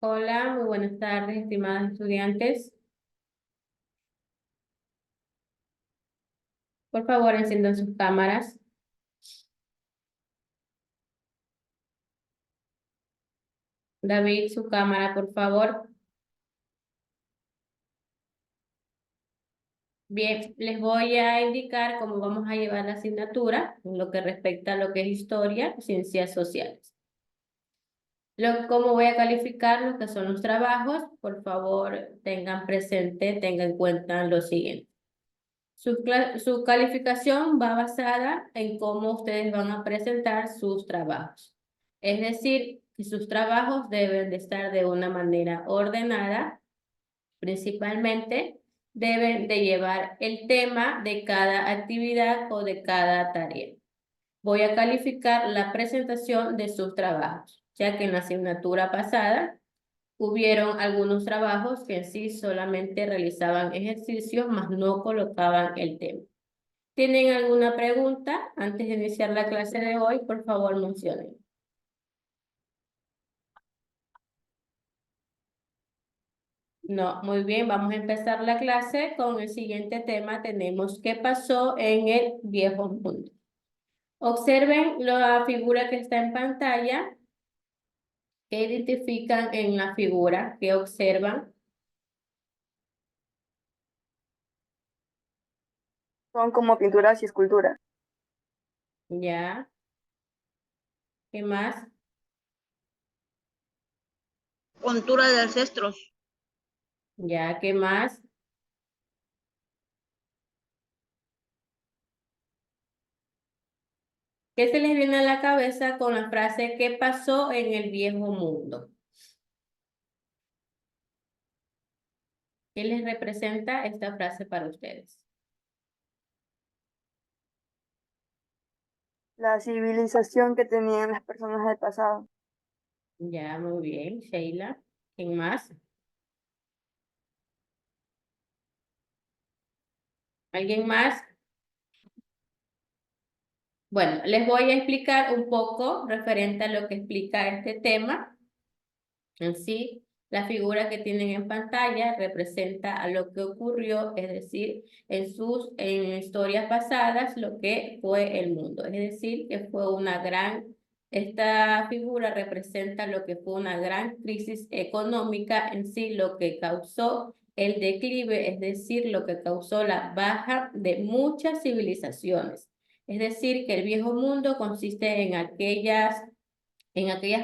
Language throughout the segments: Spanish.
Hola, muy buenas tardes, estimados estudiantes. Por favor, enciendan sus cámaras. David, su cámara, por favor. Bien, les voy a indicar cómo vamos a llevar la asignatura en lo que respecta a lo que es historia, ciencias sociales. Cómo voy a calificar lo que son los trabajos, por favor, tengan presente, tengan en cuenta lo siguiente. Su calificación va basada en cómo ustedes van a presentar sus trabajos. Es decir, que sus trabajos deben de estar de una manera ordenada. Principalmente, deben de llevar el tema de cada actividad o de cada tarea. Voy a calificar la presentación de sus trabajos, ya que en la asignatura pasada hubieron algunos trabajos que en sí solamente realizaban ejercicios, mas no colocaban el tema. ¿Tienen alguna pregunta antes de iniciar la clase de hoy? Por favor, mencionen. No, muy bien, vamos a empezar la clase con el siguiente tema. Tenemos ¿qué pasó en el viejo mundo? Observen la figura que está en pantalla. ¿Qué identifican en la figura? ¿Qué observan? Son como pinturas y esculturas. Ya, ¿qué más? Cultura de ancestros. Ya, ¿qué más? ¿Qué se les viene a la cabeza con la frase ¿qué pasó en el viejo mundo? ¿Qué les representa esta frase para ustedes? La civilización que tenían las personas del pasado. Ya, muy bien, Sheila. ¿Quién más? ¿Alguien más? Bueno, les voy a explicar un poco referente a lo que explica este tema. En sí, la figura que tienen en pantalla representa a lo que ocurrió, es decir, en historias pasadas, lo que fue el mundo. Es decir, que fue esta figura representa lo que fue una gran crisis económica en sí, lo que causó el declive, es decir, lo que causó la baja de muchas civilizaciones. Es decir, que el viejo mundo consiste en aquellas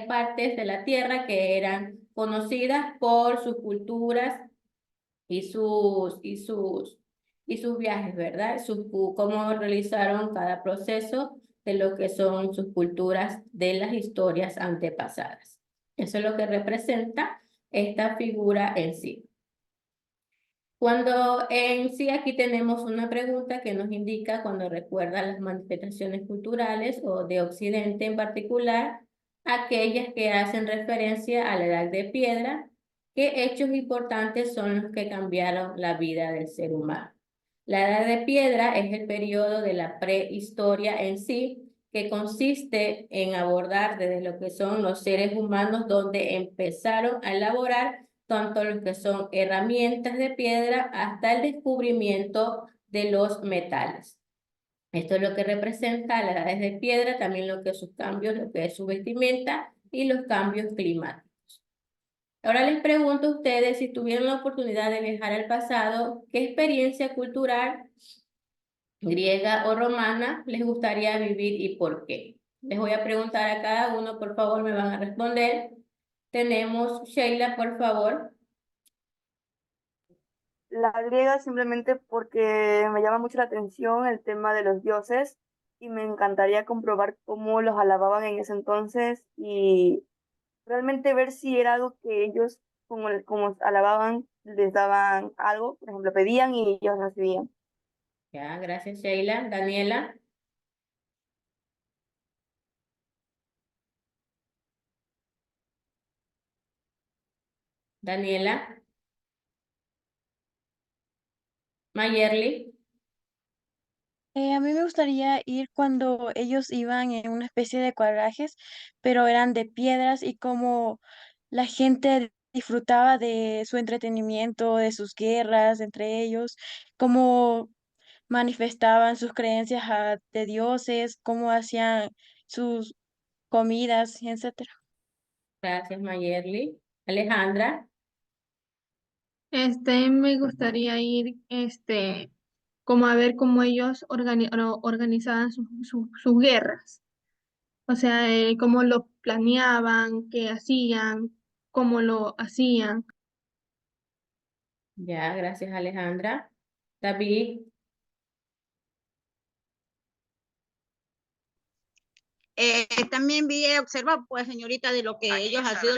partes de la tierra que eran conocidas por sus culturas y sus viajes, ¿verdad? Cómo realizaron cada proceso de lo que son sus culturas de las historias antepasadas. Eso es lo que representa esta figura en sí. Cuando en sí aquí tenemos una pregunta que nos indica cuando recuerda las manifestaciones culturales o de Occidente en particular, aquellas que hacen referencia a la edad de piedra, ¿qué hechos importantes son los que cambiaron la vida del ser humano? La edad de piedra es el periodo de la prehistoria en sí, que consiste en abordar desde lo que son los seres humanos, donde empezaron a elaborar tanto los que son herramientas de piedra hasta el descubrimiento de los metales. Esto es lo que representa las edades de piedra, también lo que es sus cambios, lo que es su vestimenta y los cambios climáticos. Ahora les pregunto a ustedes si tuvieron la oportunidad de viajar al pasado, ¿qué experiencia cultural griega o romana les gustaría vivir y por qué? Les voy a preguntar a cada uno, por favor, me van a responder. Tenemos Sheila, por favor. La griega simplemente porque me llama mucho la atención el tema de los dioses y me encantaría comprobar cómo los alababan en ese entonces y realmente ver si era algo que ellos, como alababan, les daban algo, por ejemplo, pedían y ellos recibían. Ya, gracias, Sheila. Daniela, Daniela, Mayerly. A mí me gustaría ir cuando ellos iban en una especie de cuadrajes, pero eran de piedras y como la gente disfrutaba de su entretenimiento, de sus guerras entre ellos, cómo manifestaban sus creencias de dioses, cómo hacían sus comidas, etcétera. Gracias, Mayerly. Alejandra. Me gustaría ir, como a ver cómo ellos organizaban sus guerras. O sea, cómo lo planeaban, qué hacían, cómo lo hacían. Ya, gracias, Alejandra. David. También vi observar, pues, señorita, de lo que ellos han sido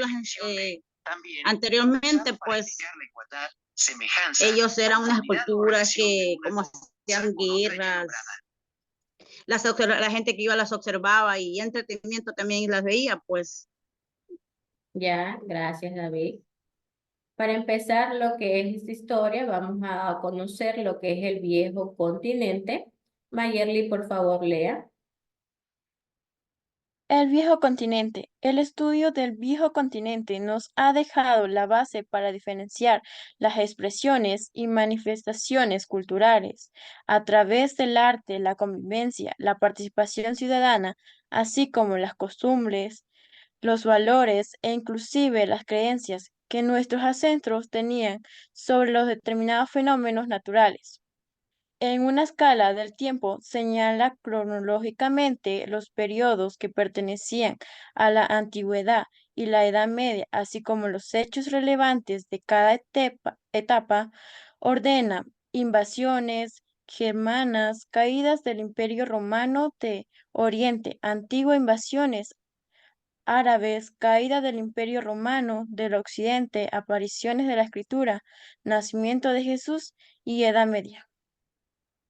anteriormente, pues, ellos eran unas culturas que, como hacían guerras, la gente que iba las observaba y entretenimiento también las veía, pues. Ya, gracias, David. Para empezar lo que es esta historia, vamos a conocer lo que es el viejo continente. Mayerly, por favor, lea. El viejo continente. El estudio del viejo continente nos ha dejado la base para diferenciar las expresiones y manifestaciones culturales a través del arte, la convivencia, la participación ciudadana, así como las costumbres, los valores e inclusive las creencias que nuestros ancestros tenían sobre los determinados fenómenos naturales. En una escala del tiempo señala cronológicamente los periodos que pertenecían a la antigüedad y la Edad Media, así como los hechos relevantes de cada etapa, ordena invasiones germanas, caídas del Imperio Romano de Oriente, antigua invasiones árabes, caída del Imperio Romano del Occidente, apariciones de la Escritura, nacimiento de Jesús y Edad Media.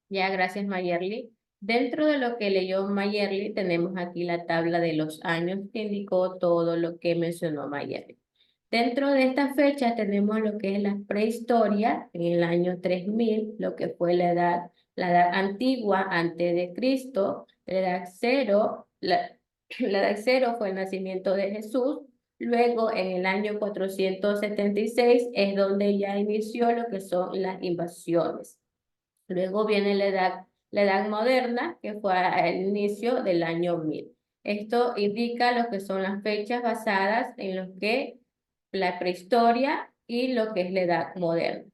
Ya, gracias, Mayerly. Dentro de lo que leyó Mayerly, tenemos aquí la tabla de los años que indicó todo lo que mencionó Mayerly. Dentro de esta fecha tenemos lo que es la prehistoria, en el año 3000, lo que fue la edad antigua antes de Cristo, la edad cero, la edad cero fue el nacimiento de Jesús. Luego, en el año 476, es donde ya inició lo que son las invasiones. Luego viene la edad moderna, que fue al inicio del año 1000. Esto indica lo que son las fechas basadas en lo que la prehistoria y lo que es la edad moderna.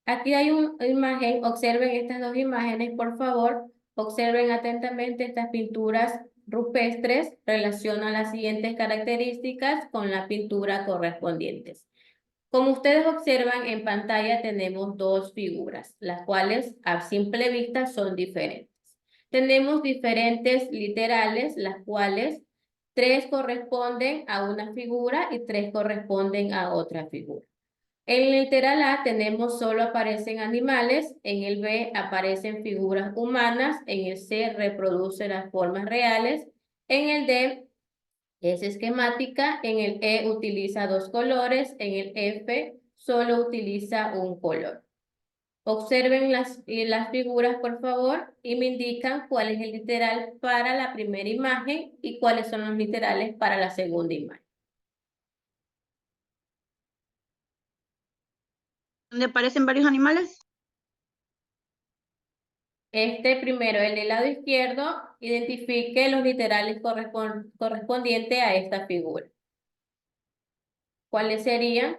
Aquí hay una imagen, observen estas dos imágenes, por favor. Observen atentamente estas pinturas rupestres, relacionan las siguientes características con la pintura correspondientes. Como ustedes observan en pantalla tenemos dos figuras, las cuales a simple vista son diferentes. Tenemos diferentes literales, las cuales tres corresponden a una figura y tres corresponden a otra figura. En el literal A tenemos solo aparecen animales, en el B aparecen figuras humanas, en el C reproduce las formas reales, en el D es esquemática, en el E utiliza dos colores, en el F solo utiliza un color. Observen las figuras, por favor, y me indican cuál es el literal para la primera imagen y cuáles son los literales para la segunda imagen. ¿Donde aparecen varios animales? Este primero, el del lado izquierdo, identifique los literales correspondientes a esta figura. ¿Cuáles serían?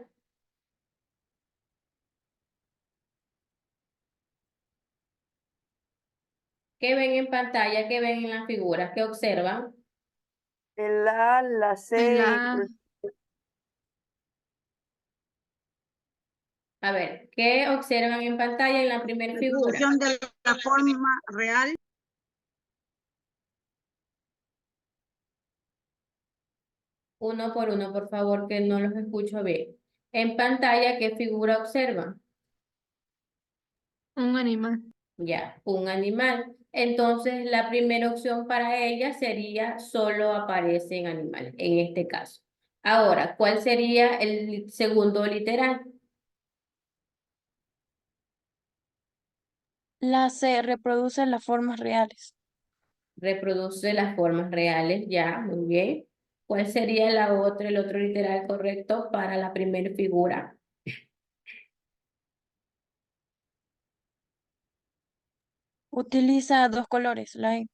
¿Qué ven en pantalla? ¿Qué ven en las figuras? ¿Qué observan? El A, la El C y A, A ver, ¿qué observan en pantalla en la primera figura? Reproducción de la forma real. Uno por uno, por favor, que no los escucho bien. En pantalla, ¿qué figura observan? un animal. Ya, un animal. Entonces, la primera opción para ella sería solo aparecen animales, en este caso. Ahora, ¿cuál sería el segundo literal? La C reproduce las formas reales. Reproduce las formas reales, ya, muy bien. ¿Cuál sería el otro literal correcto para la primera figura? Utiliza dos colores, la E.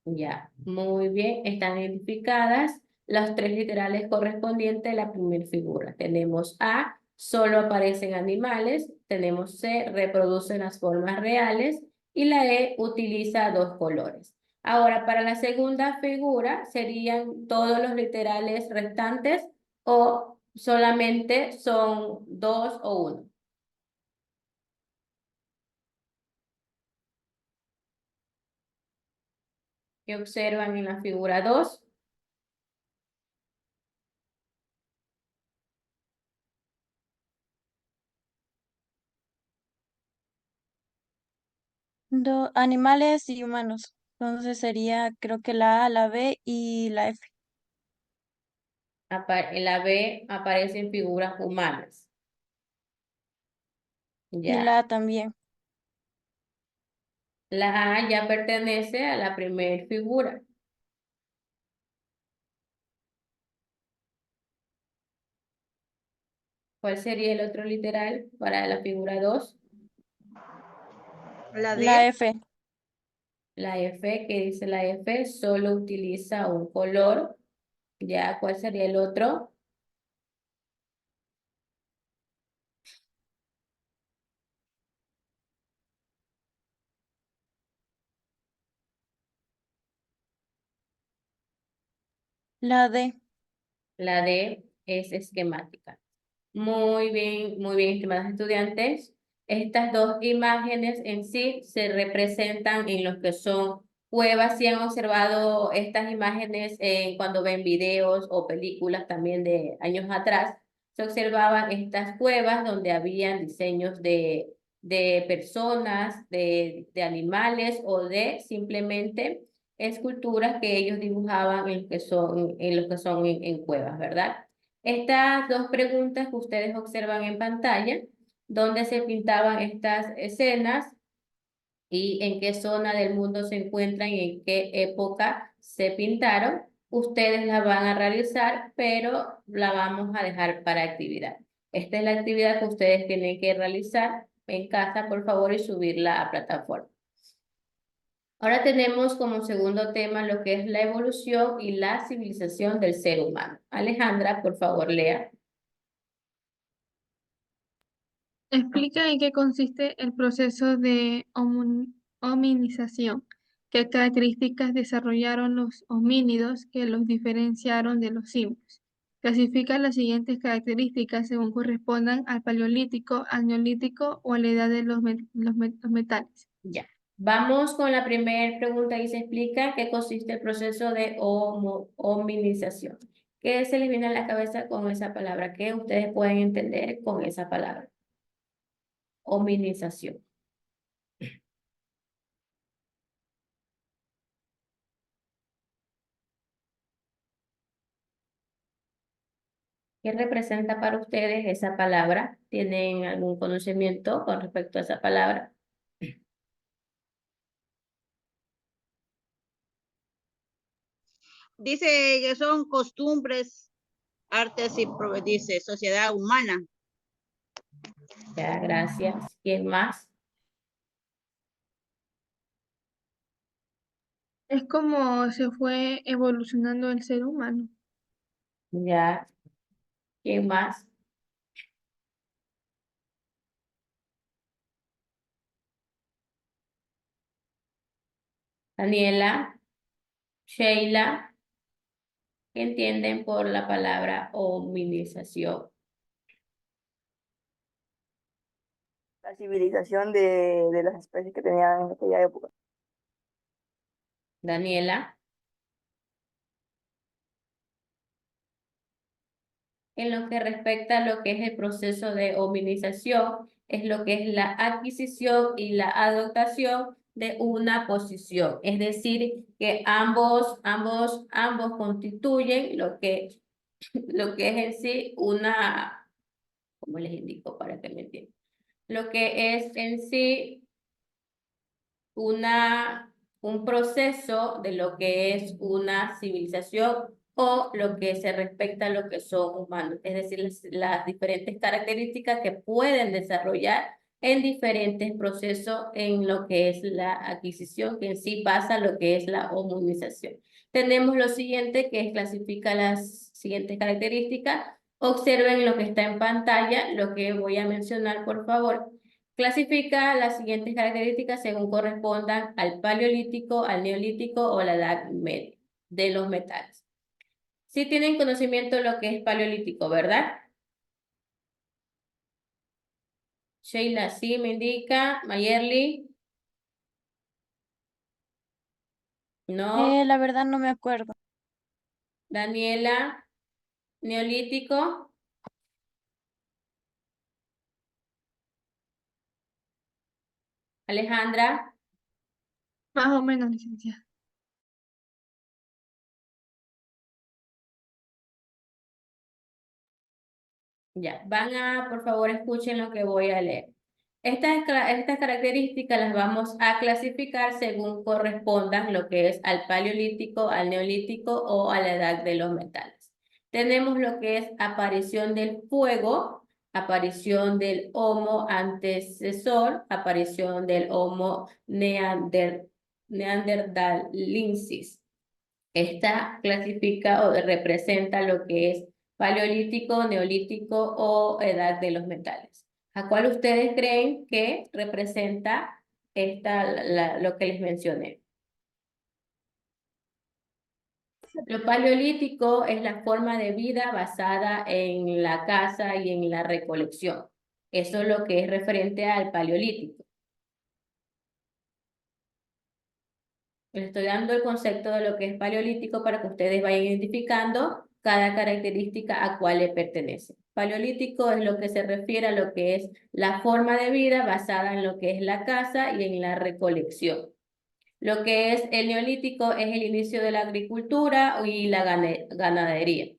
Ya, muy bien. Están identificadas los tres literales correspondientes a la primera figura. Tenemos A, solo aparecen animales. Tenemos C, reproducen las formas reales. Y la E, utiliza dos colores. Ahora, para la segunda figura, ¿serían todos los literales restantes o solamente son dos o uno? ¿Qué observan en la figura 2? Animales y humanos. Entonces sería, creo que la A, la B y la F. En la B aparecen figuras humanas. Y Ya. la A también. La A ya pertenece a la primera figura. ¿Cuál sería el otro literal para la figura 2? La La D, F. La F, ¿qué dice la F? Solo utiliza un color. Ya, ¿cuál sería el otro? La D. La D es esquemática. Muy bien, estimados estudiantes. Estas dos imágenes en sí se representan en lo que son cuevas. Si han observado estas imágenes cuando ven videos o películas también de años atrás, se observaban estas cuevas donde habían diseños de personas, de animales o de simplemente esculturas que ellos dibujaban en lo que son en cuevas, ¿verdad? Estas dos preguntas que ustedes observan en pantalla, dónde se pintaban estas escenas y en qué zona del mundo se encuentran y en qué época se pintaron, ustedes la van a realizar, pero la vamos a dejar para actividad. Esta es la actividad que ustedes tienen que realizar en casa, por favor, y subirla a plataforma. Ahora tenemos como segundo tema lo que es la evolución y la civilización del ser humano. Alejandra, por favor, lea. Explica en qué consiste el proceso de hominización, qué características desarrollaron los homínidos que los diferenciaron de los simios. Clasifica las siguientes características según correspondan al paleolítico, al neolítico o a la edad de los metales. Ya. Vamos con la primera pregunta y se explica qué consiste el proceso de hominización. ¿Qué se les viene a la cabeza con esa palabra? ¿Qué ustedes pueden entender con esa palabra? Hominización. ¿Qué representa para ustedes esa palabra? ¿Tienen algún conocimiento con respecto a esa palabra? dice que son costumbres, artes y dice sociedad humana. Ya, gracias. ¿Quién más? Es como se fue evolucionando el ser humano. Ya. ¿Quién más? Daniela, Sheila, ¿qué entienden por la palabra hominización? La civilización de las especies que tenían en aquella época. Daniela. En lo que respecta a lo que es el proceso de hominización, es lo que es la adquisición y la adoptación de una posición. Es decir, que ambos constituyen lo que es en sí una, ¿cómo les indico para que me entiendan? Lo que es en sí un proceso de lo que es una civilización o lo que se respecta a lo que son humanos, es decir, las diferentes características que pueden desarrollar en diferentes procesos en lo que es la adquisición, que en sí pasa lo que es la homologización. Tenemos lo siguiente, que es clasifica las siguientes características. Observen lo que está en pantalla, lo que voy a mencionar, por favor. Clasifica las siguientes características según correspondan al paleolítico, al neolítico o la edad media de los metales. Sí tienen conocimiento de lo que es paleolítico, ¿verdad? Sheila, sí me indica. Mayerly. No. La verdad no me acuerdo. Daniela, neolítico. Alejandra, Más o menos, licenciada. ya. Por favor, escuchen lo que voy a leer. Estas características las vamos a clasificar según correspondan lo que es al paleolítico, al neolítico o a la edad de los metales. Tenemos lo que es aparición del fuego, aparición del Homo antecesor, aparición del Homo neanderthalensis. Esta clasifica o representa lo que es paleolítico, neolítico o edad de los metales. ¿A cuál ustedes creen que representa lo que les mencioné? Lo paleolítico es la forma de vida basada en la caza y en la recolección. Eso es lo que es referente al paleolítico. Les estoy dando el concepto de lo que es paleolítico para que ustedes vayan identificando cada característica a cuál le pertenece. Paleolítico es lo que se refiere a lo que es la forma de vida basada en lo que es la caza y en la recolección. Lo que es el neolítico es el inicio de la agricultura y la ganadería.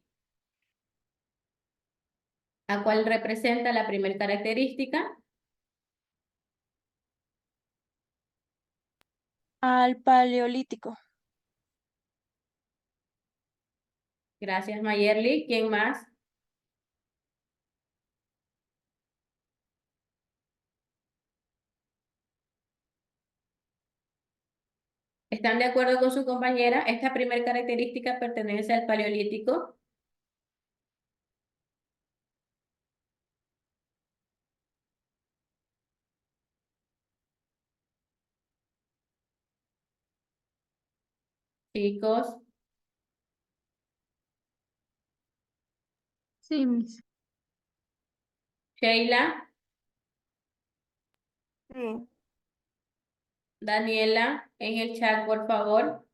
¿A cuál representa la primera característica? Al paleolítico. Gracias, Mayerly. ¿Quién más? ¿Están de acuerdo con su compañera? Esta primera característica pertenece al paleolítico. Chicos, Sí, mis. Sheila, Sí, Daniela, en el chat, por favor.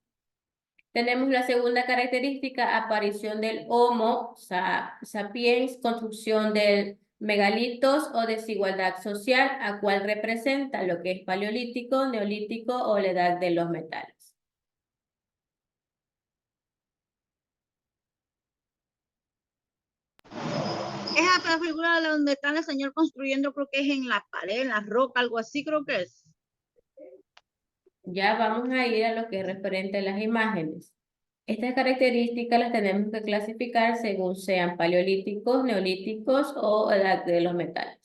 Tenemos la segunda característica, aparición del Homo sapiens, construcción de megalitos o desigualdad social, a cual representa lo que es paleolítico, neolítico o la edad de los metales. Esa figura de donde está el señor construyendo, creo que es en la pared, en la roca, algo así creo que es. Ya vamos a ir a lo que es referente a las imágenes. Estas características las tenemos que clasificar según sean paleolíticos, neolíticos o edad de los metales.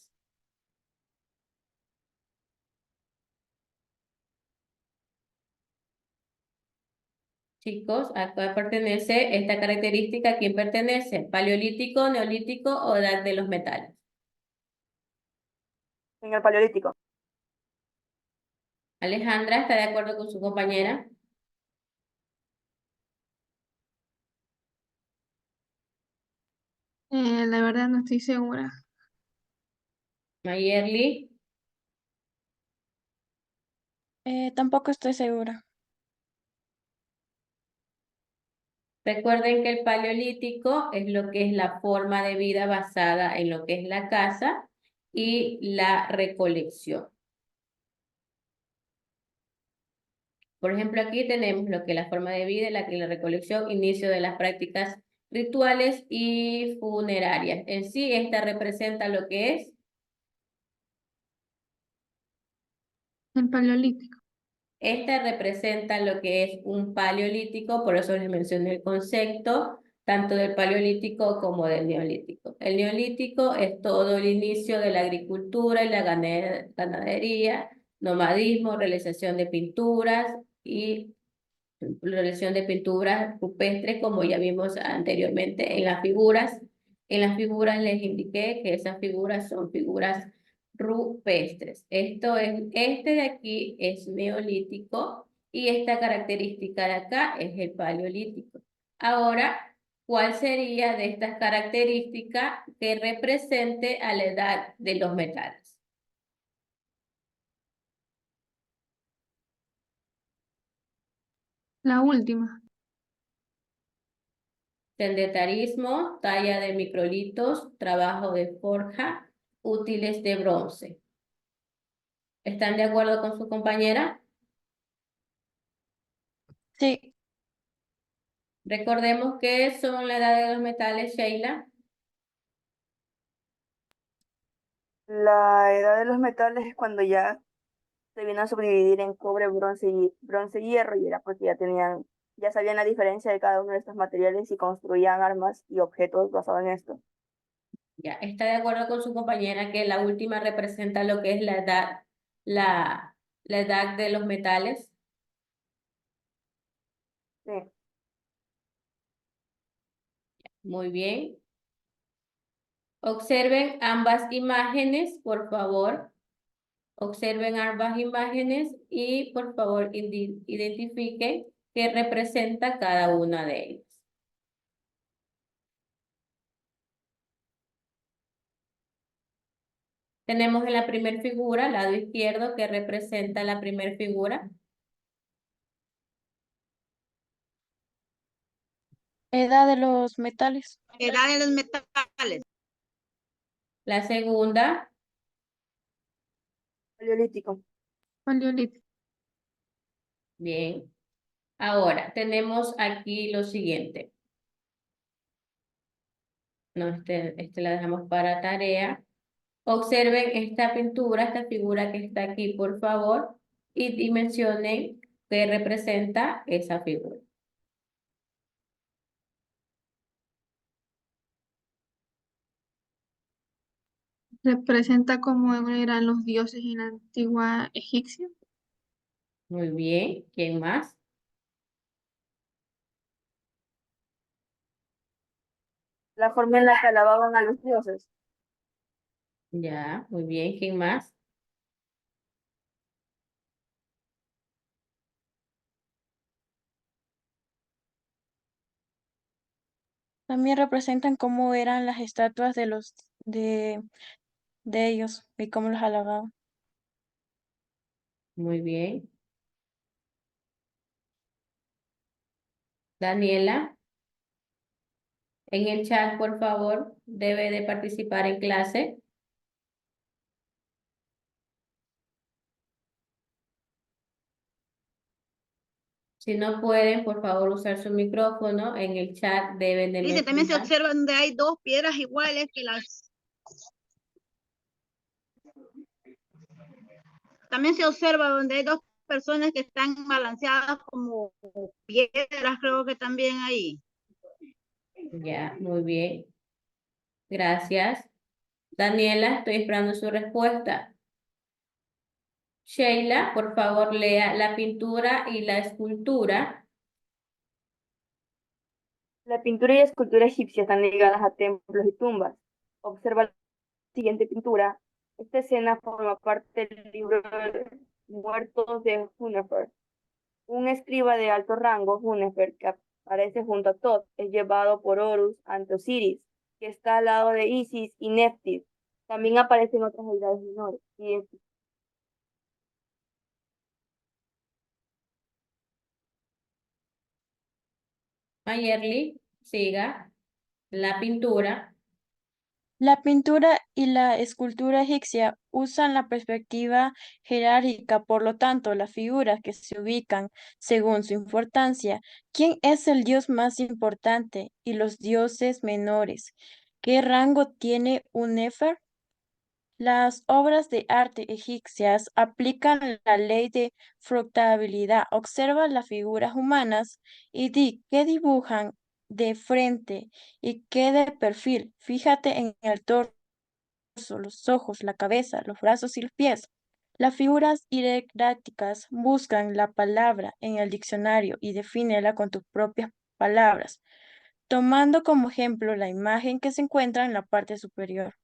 Chicos, ¿a cuál pertenece esta característica? ¿A quién pertenece? ¿Paleolítico, neolítico o edad de los metales? en el paleolítico. Alejandra, ¿está de acuerdo con su compañera? La verdad no estoy segura. Mayerly, Tampoco estoy segura. recuerden que el paleolítico es lo que es la forma de vida basada en lo que es la caza y la recolección. Por ejemplo, aquí tenemos lo que es la forma de vida, la recolección, inicio de las prácticas rituales y funerarias. En sí, esta representa lo que es El paleolítico. esta representa lo que es un paleolítico, por eso les mencioné el concepto tanto del Paleolítico como del Neolítico. El Neolítico es todo el inicio de la agricultura y la ganadería, nomadismo, realización de pinturas y realización de pinturas rupestres, como ya vimos anteriormente en las figuras. En las figuras les indiqué que esas figuras son figuras rupestres. Este de aquí es neolítico y esta característica de acá es el paleolítico. Ahora, ¿cuál sería de estas características que represente a la edad de los metales? La última. Sendetarismo, talla de microlitos, trabajo de forja, útiles de bronce. ¿Están de acuerdo con su compañera? Sí, Recordemos que son la edad de los metales, Sheila. La edad de los metales es cuando ya se vino a subdividir en cobre, bronce y hierro, y era porque ya sabían la diferencia de cada uno de estos materiales y construían armas y objetos basados en esto. Ya, está de acuerdo con su compañera que la última representa lo que es la edad de los metales. Sí. Muy bien. Observen ambas imágenes, por favor. Observen ambas imágenes y por favor identifiquen qué representa cada una de ellas. Tenemos en la primera figura, lado izquierdo, que representa la primera figura. edad de los metales. Edad de los metales. La segunda, Paleolítico. Paleolítico. bien. Ahora, tenemos aquí lo siguiente. No, este la dejamos para tarea. Observen esta pintura, esta figura que está aquí, por favor, y dimensionen qué representa esa figura. Representa cómo eran los dioses en la antigua Egipcia. Muy bien. ¿Quién más? La forma en la que alababan a los dioses. Ya, muy bien. ¿Quién más? También representan cómo eran las estatuas de ellos y cómo los alababan. Muy bien. Daniela, en el chat, por favor, debe de participar en clase. Si no pueden, por favor, usar su micrófono. En el chat deben de Dice, también se mencionar. observa donde hay dos piedras iguales que las... También se observa donde hay dos personas que están balanceadas como piedras, creo que también ahí. Ya, muy bien. Gracias. Daniela, estoy esperando su respuesta. Sheila, por favor, lea la pintura y la escultura. La pintura y escultura egipcia están ligadas a templos y tumbas. Observa la siguiente pintura. Esta escena forma parte del libro Muertos de Hunefer. Un escriba de alto rango, Hunefer, que aparece junto a Thoth, es llevado por Horus ante Osiris, que está al lado de Isis y Neftis. También aparecen otras deidades menores. Mayerly, siga. La pintura. La pintura y la escultura egipcia usan la perspectiva jerárquica, por lo tanto, las figuras que se ubican según su importancia. ¿Quién es el dios más importante y los dioses menores? ¿Qué rango tiene un Nefer? Las obras de arte egipcias aplican la ley de fructabilidad. Observa las figuras humanas y di qué dibujan de frente y qué de perfil. Fíjate en el torso, los ojos, la cabeza, los brazos y los pies. Las figuras hieráticas buscan la palabra en el diccionario y defínela con tus propias palabras, tomando como ejemplo la imagen que se encuentra en la parte superior.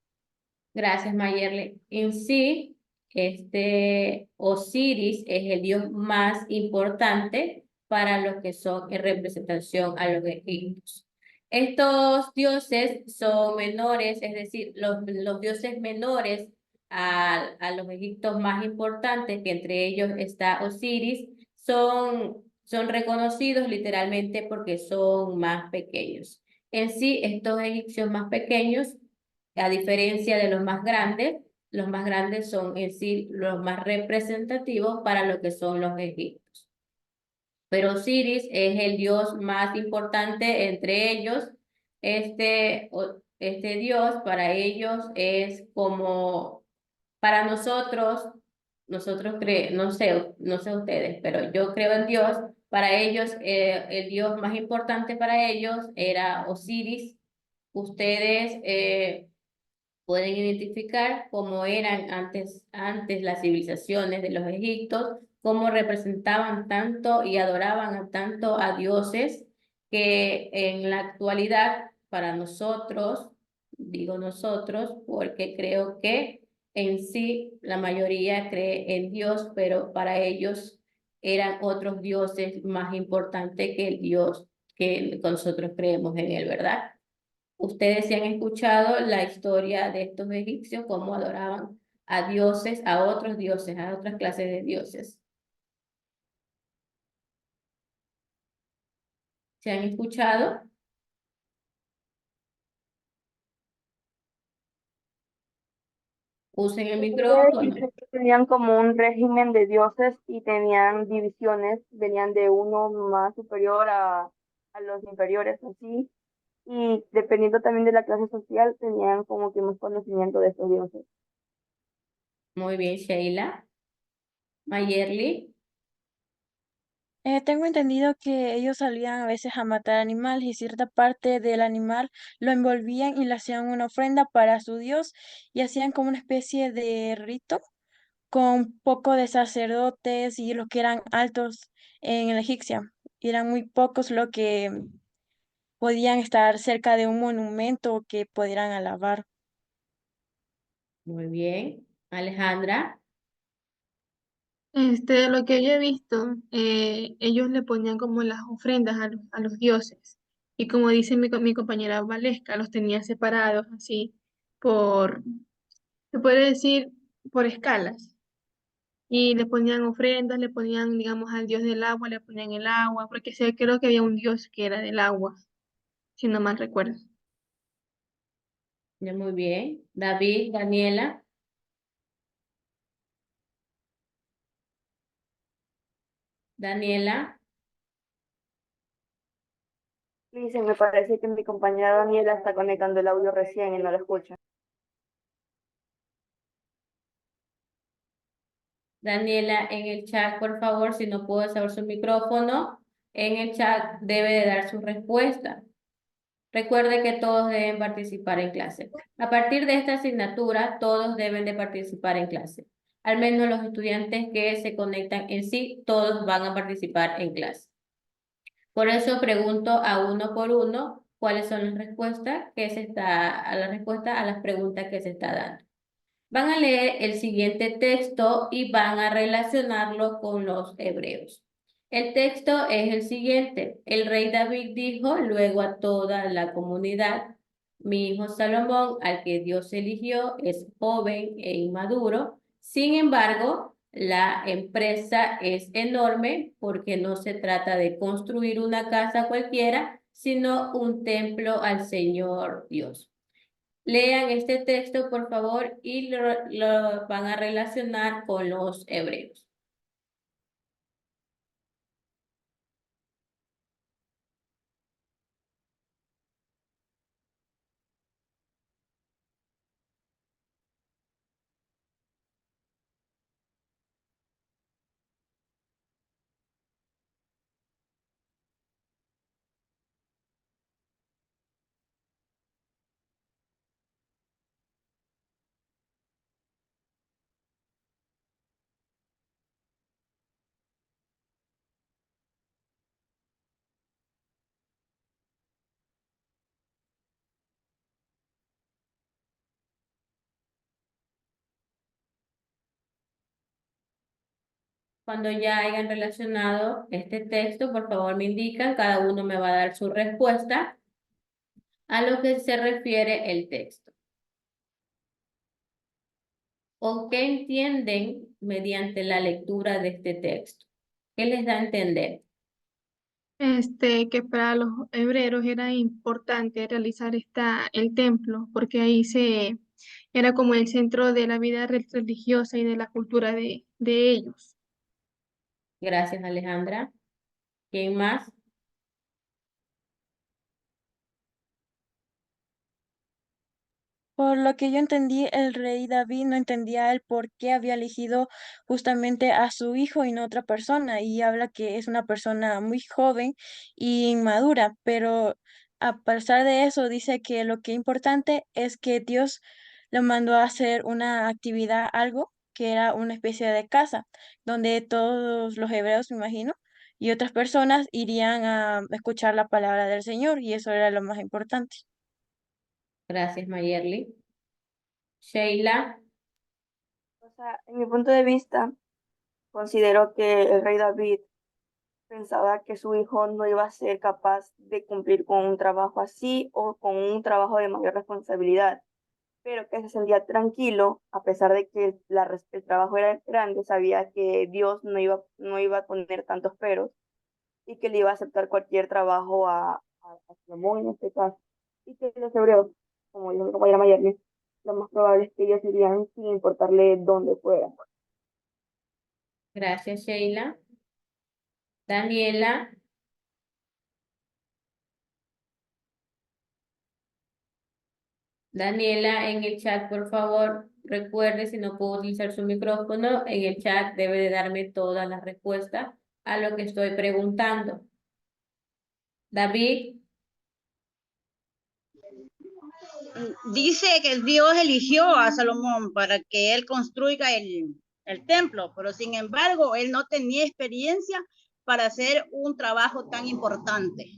Gracias, Mayerle. En sí, este Osiris es el dios más importante para los que son en representación a los egipcios. Estos dioses son menores, es decir, los dioses menores a los egipcios más importantes, que entre ellos está Osiris, son reconocidos literalmente porque son más pequeños. En sí, estos egipcios más pequeños, a diferencia de los más grandes son en sí los más representativos para lo que son los egipcios. Pero Osiris es el dios más importante entre ellos. Este dios para ellos es como, para nosotros, no sé ustedes, pero yo creo en Dios. Para ellos, el dios más importante para ellos era Osiris. Ustedes pueden identificar cómo eran antes las civilizaciones de los egipcios, cómo representaban tanto y adoraban a tanto a dioses, que en la actualidad para nosotros, digo nosotros, porque creo que en sí la mayoría cree en Dios, pero para ellos eran otros dioses más importantes que el Dios que nosotros creemos en él, ¿verdad? Ustedes se han escuchado la historia de estos egipcios, cómo adoraban a dioses, a otros dioses, a otras clases de dioses. ¿Se han escuchado? Usen el Podría micrófono. decirse que tenían como un régimen de dioses y tenían divisiones, venían de uno más superior a los inferiores, así, y dependiendo también de la clase social, tenían como que más conocimiento de estos dioses. Muy bien, Sheila. Mayerly. Tengo entendido que ellos salían a veces a matar animales y cierta parte del animal lo envolvían y le hacían una ofrenda para su dios y hacían como una especie de rito con poco de sacerdotes y los que eran altos en la egipcia. Y eran muy pocos los que podían estar cerca de un monumento que pudieran alabar. Muy bien. Alejandra. Lo que yo he visto, ellos le ponían como las ofrendas a los dioses. Y como dice mi compañera Valesca, los tenía separados así por, se puede decir, por escalas. Y le ponían ofrendas, le ponían, digamos, al dios del agua, le ponían el agua, porque sé, creo que había un dios que era del agua, si no mal recuerdo. Ya, muy bien. David, Daniela. Daniela. Dice, me parece que mi compañera Daniela está conectando el audio recién y no lo escucha. Daniela, en el chat, por favor, si no puedo saber su micrófono, en el chat debe de dar su respuesta. Recuerde que todos deben participar en clase. A partir de esta asignatura, todos deben de participar en clase. Al menos los estudiantes que se conectan en sí, todos van a participar en clase. Por eso pregunto a uno por uno cuáles son las respuestas a la respuesta a las preguntas que se está dando. Van a leer el siguiente texto y van a relacionarlo con los hebreos. El texto es el siguiente. El rey David dijo luego a toda la comunidad: mi hijo Salomón, al que Dios eligió, es joven e inmaduro. Sin embargo, la empresa es enorme porque no se trata de construir una casa cualquiera, sino un templo al Señor Dios. Lean este texto, por favor, y lo van a relacionar con los hebreos. Cuando ya hayan relacionado este texto, por favor me indican, cada uno me va a dar su respuesta a lo que se refiere el texto. ¿O qué entienden mediante la lectura de este texto? ¿Qué les da a entender? Que para los hebreos era importante realizar el templo, porque era como el centro de la vida religiosa y de la cultura de ellos. Gracias, Alejandra. ¿Quién más? Por lo que yo entendí, el rey David no entendía el por qué había elegido justamente a su hijo y no otra persona, y habla que es una persona muy joven y inmadura, pero a pesar de eso dice que lo que es importante es que Dios lo mandó a hacer una actividad, algo que era una especie de casa, donde todos los hebreos, me imagino, y otras personas irían a escuchar la palabra del Señor, y eso era lo más importante. Gracias, Mayerly. Sheila. O sea, en mi punto de vista, considero que el rey David pensaba que su hijo no iba a ser capaz de cumplir con un trabajo así o con un trabajo de mayor responsabilidad, pero que se sentía tranquilo, a pesar de que el trabajo era grande, sabía que Dios no iba a poner tantos peros y que le iba a aceptar cualquier trabajo a Salomón en este caso, y que los hebreos, como dijo mi compañera Mayerly, lo más probable es que ellos irían sin importarle dónde fuera. Gracias, Sheila. Daniela. Daniela, en el chat, por favor, recuerde, si no puedo utilizar su micrófono, en el chat debe de darme todas las respuestas a lo que estoy preguntando. David. Dice que Dios eligió a Salomón para que él construya el templo, pero sin embargo, él no tenía experiencia para hacer un trabajo tan importante.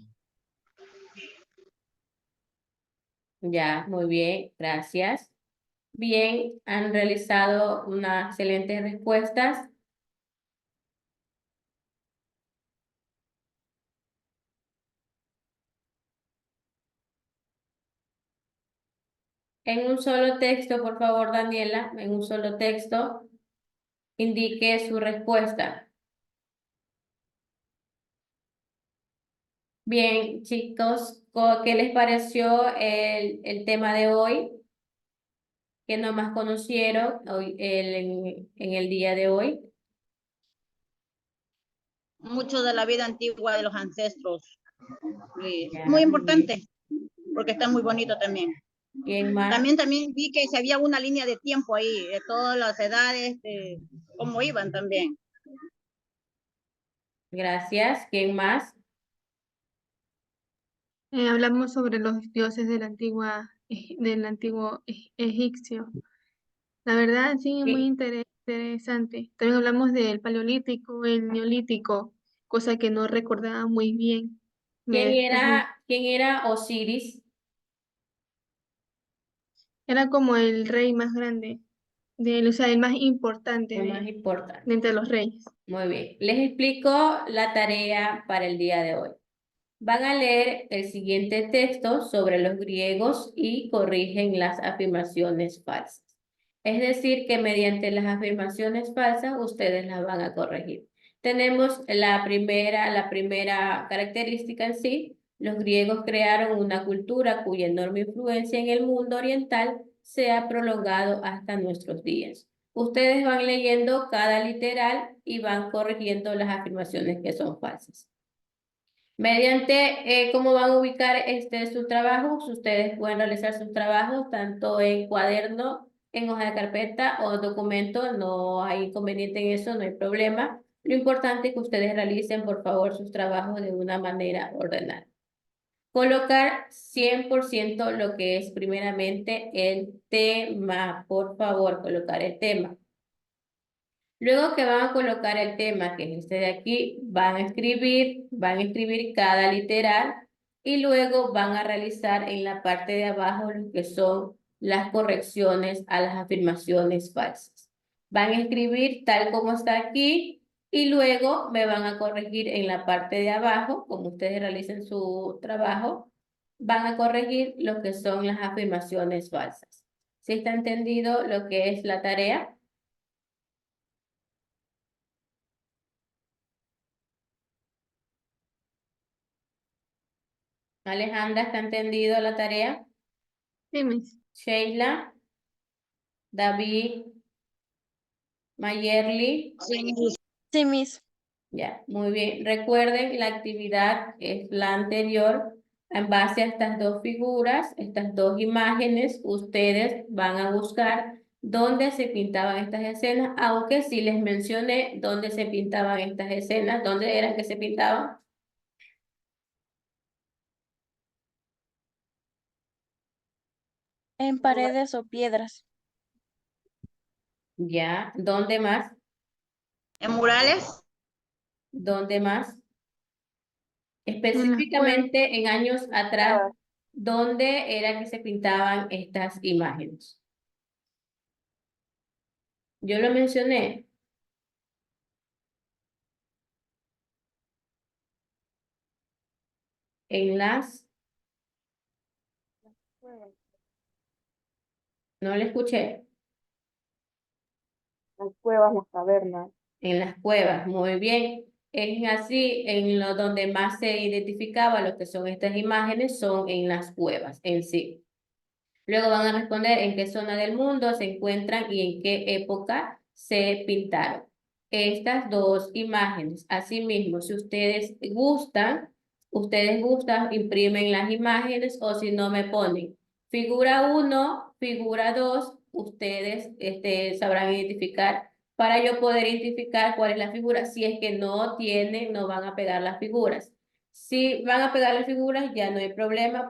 Ya, muy bien, gracias. Bien, han realizado unas excelentes respuestas. En un solo texto, por favor, Daniela, en un solo texto, indique su respuesta. Bien, chicos, ¿qué les pareció el tema de hoy? ¿Qué nomás conocieron hoy, en el día de hoy? Mucho de la vida antigua de los ancestros. Ya, Muy importante, porque está muy bonito también. ¿Quién más? También vi que se había una línea de tiempo ahí, de todas las edades, de cómo iban también. Gracias. ¿Quién más? Hablamos sobre los dioses del antiguo egipcio. La verdad, sí, es muy ¿Qui- interesante. También hablamos del paleolítico, el neolítico, cosa que no recordaba muy bien. ¿Quién era Osiris? Era como el rey más grande, o sea, el más importante Lo más importante. de entre los reyes. Muy bien. Les explico la tarea para el día de hoy. Van a leer el siguiente texto sobre los griegos y corrigen las afirmaciones falsas. Es decir, que mediante las afirmaciones falsas ustedes las van a corregir. Tenemos la primera característica en sí. Los griegos crearon una cultura cuya enorme influencia en el mundo oriental se ha prolongado hasta nuestros días. Ustedes van leyendo cada literal y van corrigiendo las afirmaciones que son falsas. Mediante cómo van a ubicar sus trabajos, ustedes pueden realizar sus trabajos tanto en cuaderno, en hoja de carpeta o documento, no hay inconveniente en eso, no hay problema. Lo importante es que ustedes realicen, por favor, sus trabajos de una manera ordenada. Colocar 100% lo que es primeramente el tema, por favor, colocar el tema. Luego que van a colocar el tema, que es este de aquí, van a escribir cada literal y luego van a realizar en la parte de abajo lo que son las correcciones a las afirmaciones falsas. Van a escribir tal como está aquí Y luego me van a corregir en la parte de abajo, como ustedes realicen su trabajo, van a corregir lo que son las afirmaciones falsas. ¿Sí está entendido lo que es la tarea? Alejandra, ¿está entendido la tarea? Sí, Miss. Sheila, David, Mayerly. Sí, Miss. Ya, muy bien. Recuerden, la actividad es la anterior. En base a estas dos figuras, estas dos imágenes, ustedes van a buscar dónde se pintaban estas escenas, aunque sí les mencioné dónde se pintaban estas escenas, dónde eran que se pintaban. En paredes o piedras. Ya, ¿dónde más? ¿En murales? ¿Dónde más? En las cuevas. Específicamente en años atrás, Cuevas. ¿dónde era que se pintaban estas imágenes? Yo lo mencioné. En las, no le escuché, Las cuevas, las cavernas. en las cuevas, muy bien. Es así, en lo donde más se identificaba lo que son estas imágenes son en las cuevas en sí. Luego van a responder en qué zona del mundo se encuentran y en qué época se pintaron estas dos imágenes. Asimismo, si ustedes gustan, imprimen las imágenes o si no me ponen figura 1, figura 2, ustedes sabrán identificar para yo poder identificar cuál es la figura. Si es que no tienen, no van a pegar las figuras. Si van a pegar las figuras, ya no hay problema.